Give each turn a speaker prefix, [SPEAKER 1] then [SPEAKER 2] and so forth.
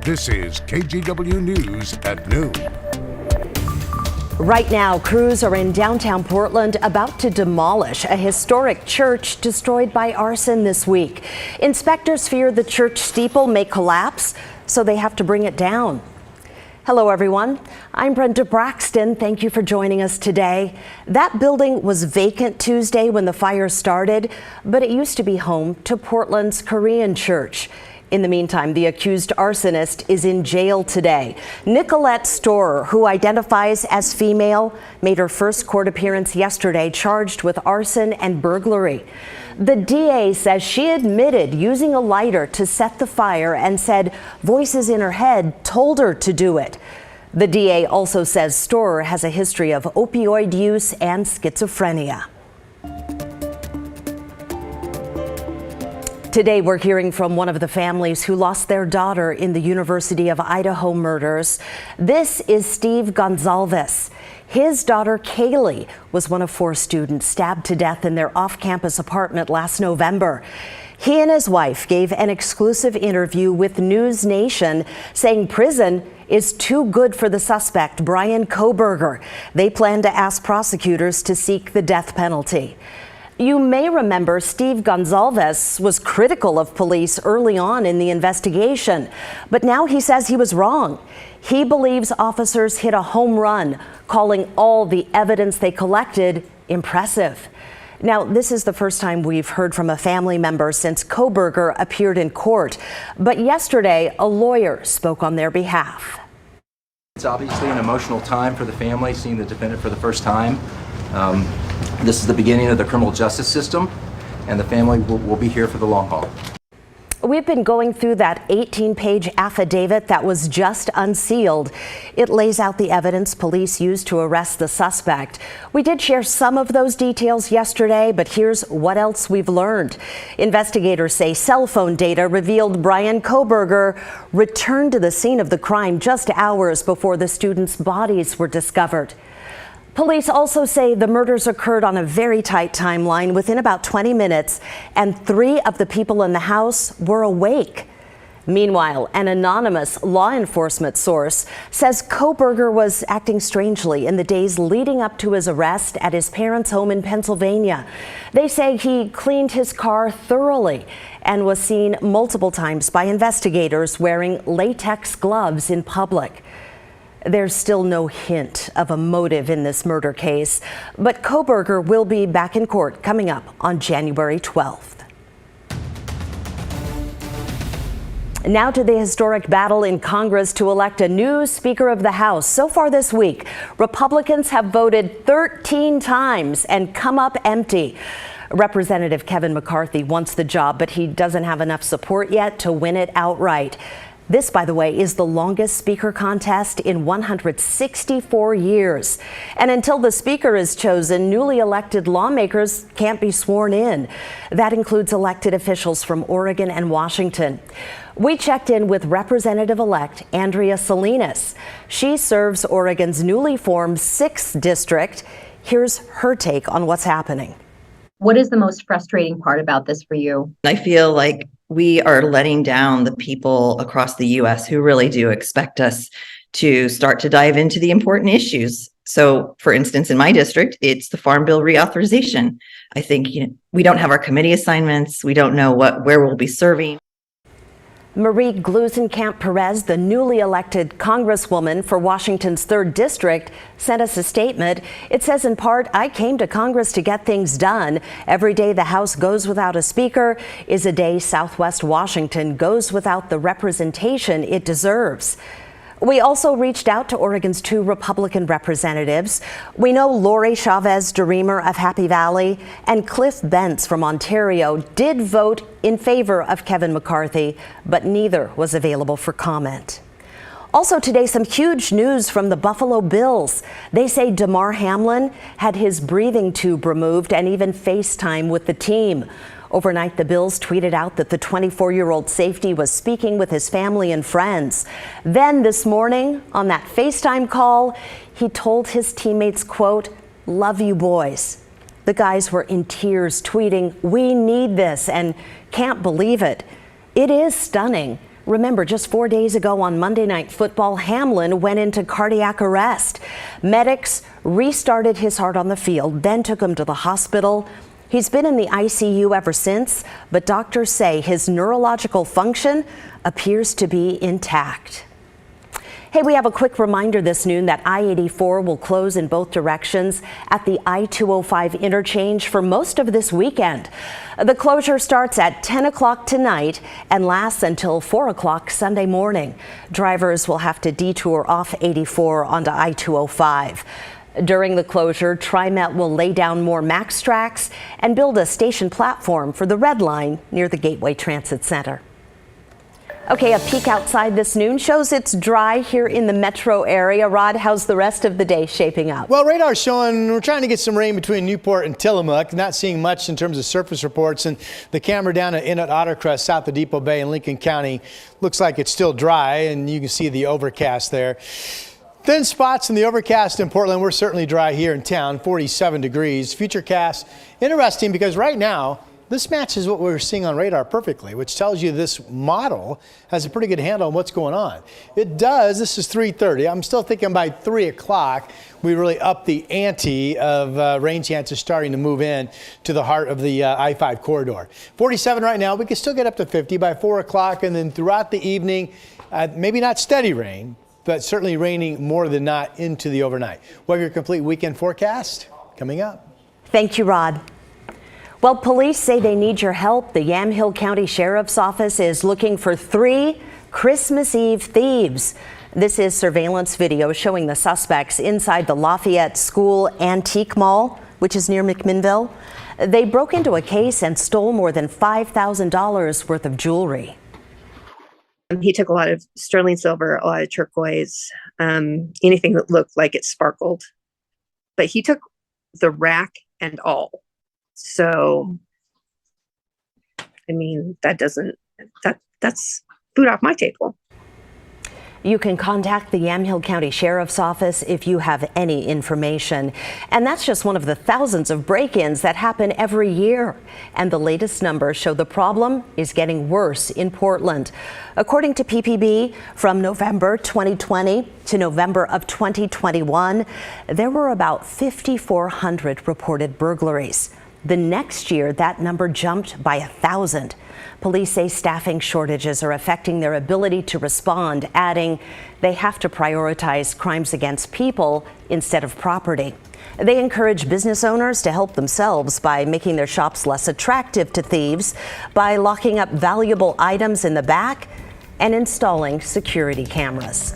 [SPEAKER 1] This is KGW News at noon.
[SPEAKER 2] Right now, crews are in downtown Portland about to demolish a historic church destroyed by arson this week. Inspectors fear the church steeple may collapse, so they have to bring it down. Hello, everyone. I'm Brenda Braxton. Thank you for joining us today. That building was vacant Tuesday when the fire started, but it used to be home to Portland's Korean church. In the meantime, the accused arsonist is in jail today. Nicolette Storer, who identifies as female, made her first court appearance yesterday, charged with arson and burglary. The DA says she admitted using a lighter to set the fire and said voices in her head told her to do it. The DA also says Storer has a history of opioid use and schizophrenia. Today, we're hearing from one of the families who lost their daughter in the University of Idaho murders. This is Steve Gonzalez. His daughter, Kaylee, was one of 4 students stabbed to death in their off-campus apartment last November. He and his wife gave an exclusive interview with News Nation, saying prison is too good for the suspect, Brian Kohberger. They plan to ask prosecutors to seek the death penalty. You may remember Steve Gonzalez was critical of police early on in the investigation, but now he says he was wrong. He believes officers hit a home run, calling all the evidence they collected impressive. Now, this is the first time we've heard from a family member since Kohberger appeared in court, but yesterday a lawyer spoke on their behalf.
[SPEAKER 3] It's obviously an emotional time for the family, seeing the defendant for the first time. This is the beginning of the criminal justice system, and the family will be here for the long haul.
[SPEAKER 2] We've been going through that 18-page affidavit that was just unsealed. It lays out the evidence police used to arrest the suspect. We did share some of those details yesterday, but here's what else we've learned. Investigators say cell phone data revealed Brian Kohberger returned to the scene of the crime just hours before the students' bodies were discovered. Police also say the murders occurred on a very tight timeline within about 20 minutes, and 3 of the people in the house were awake. Meanwhile, an anonymous law enforcement source says Kohberger was acting strangely in the days leading up to his arrest at his parents' home in Pennsylvania. They say he cleaned his car thoroughly and was seen multiple times by investigators wearing latex gloves in public. There's still no hint of a motive in this murder case, but Kohberger will be back in court coming up on January 12th. Now to the historic battle in Congress to elect a new Speaker of the House. So far this week, Republicans have voted 13 times and come up empty. Representative Kevin McCarthy wants the job, but he doesn't have enough support yet to win it outright. This, by the way, is the longest speaker contest in 164 years. And until the speaker is chosen, newly elected lawmakers can't be sworn in. That includes elected officials from Oregon and Washington. We checked in with Representative-elect Andrea Salinas. She serves Oregon's newly formed 6th district. Here's her take on what's happening.
[SPEAKER 4] What is the most frustrating part about this for you?
[SPEAKER 5] I feel like we are letting down the people across the U.S. who really do expect us to start to dive into the important issues. So, for instance, in my district, it's the Farm Bill reauthorization. I think we don't have our committee assignments. We don't know where we'll be serving.
[SPEAKER 2] Marie Gluesenkamp-Perez, the newly elected Congresswoman for Washington's 3rd District, sent us a statement. It says, in part, I came to Congress to get things done. Every day the House goes without a speaker is a day Southwest Washington goes without the representation it deserves. We also reached out to Oregon's 2 Republican representatives. We know Lori Chavez-DeRemer of Happy Valley and Cliff Bentz from Ontario did vote in favor of Kevin McCarthy, but neither was available for comment. Also today, some huge news from the Buffalo Bills. They say Damar Hamlin had his breathing tube removed and even FaceTime with the team. Overnight, the Bills tweeted out that the 24-year-old safety was speaking with his family and friends. Then this morning, on that FaceTime call, he told his teammates, quote, "Love you boys." The guys were in tears, tweeting, "We need this," and can't believe it. It is stunning. Remember, just 4 days ago on Monday Night Football, Hamlin went into cardiac arrest. Medics restarted his heart on the field, then took him to the hospital. He's been in the ICU ever since, but doctors say his neurological function appears to be intact. Hey, we have a quick reminder this noon that I-84 will close in both directions at the I-205 interchange for most of this weekend. The closure starts at 10 o'clock tonight and lasts until 4 o'clock Sunday morning. Drivers will have to detour off 84 onto I-205. During the closure, TriMet will lay down more Max tracks and build a station platform for the Red Line near the Gateway Transit Center. Okay, a peek outside this noon shows it's dry here in the metro area. Rod, how's the rest of the day shaping up?
[SPEAKER 6] Well, radar's showing we're trying to get some rain between Newport and Tillamook. Not seeing much in terms of surface reports. And the camera down at Ottercrest, south of Depot Bay in Lincoln County, looks like it's still dry, and you can see the overcast there. Thin spots in the overcast in Portland. We're certainly dry here in town, 47 degrees. Futurecast, interesting because right now, this matches what we're seeing on radar perfectly, which tells you this model has a pretty good handle on what's going on. It does. This is 3:30. I'm still thinking by 3 o'clock, we really up the ante of rain chances starting to move in to the heart of the I-5 corridor. 47 right now. We can still get up to 50 by 4 o'clock, and then throughout the evening, maybe not steady rain, but certainly raining more than not into the overnight. We'll have your complete weekend forecast coming up.
[SPEAKER 2] Thank you, Rod. Well, police say they need your help. The Yamhill County Sheriff's Office is looking for 3 Christmas Eve thieves. This is surveillance video showing the suspects inside the Lafayette School Antique Mall, which is near McMinnville. They broke into a case and stole more than $5,000 worth of jewelry.
[SPEAKER 7] He took a lot of sterling silver, a lot of turquoise, anything that looked like it sparkled. But he took the rack and all. So, I mean, that's food off my table.
[SPEAKER 2] You can contact the Yamhill County Sheriff's Office if you have any information. And that's just one of the thousands of break-ins that happen every year. And the latest numbers show the problem is getting worse in Portland. According to PPB, from November 2020 to November of 2021, there were about 5,400 reported burglaries. The next year, that number jumped by 1,000. Police say staffing shortages are affecting their ability to respond, adding they have to prioritize crimes against people instead of property. They encourage business owners to help themselves by making their shops less attractive to thieves, by locking up valuable items in the back, and installing security cameras.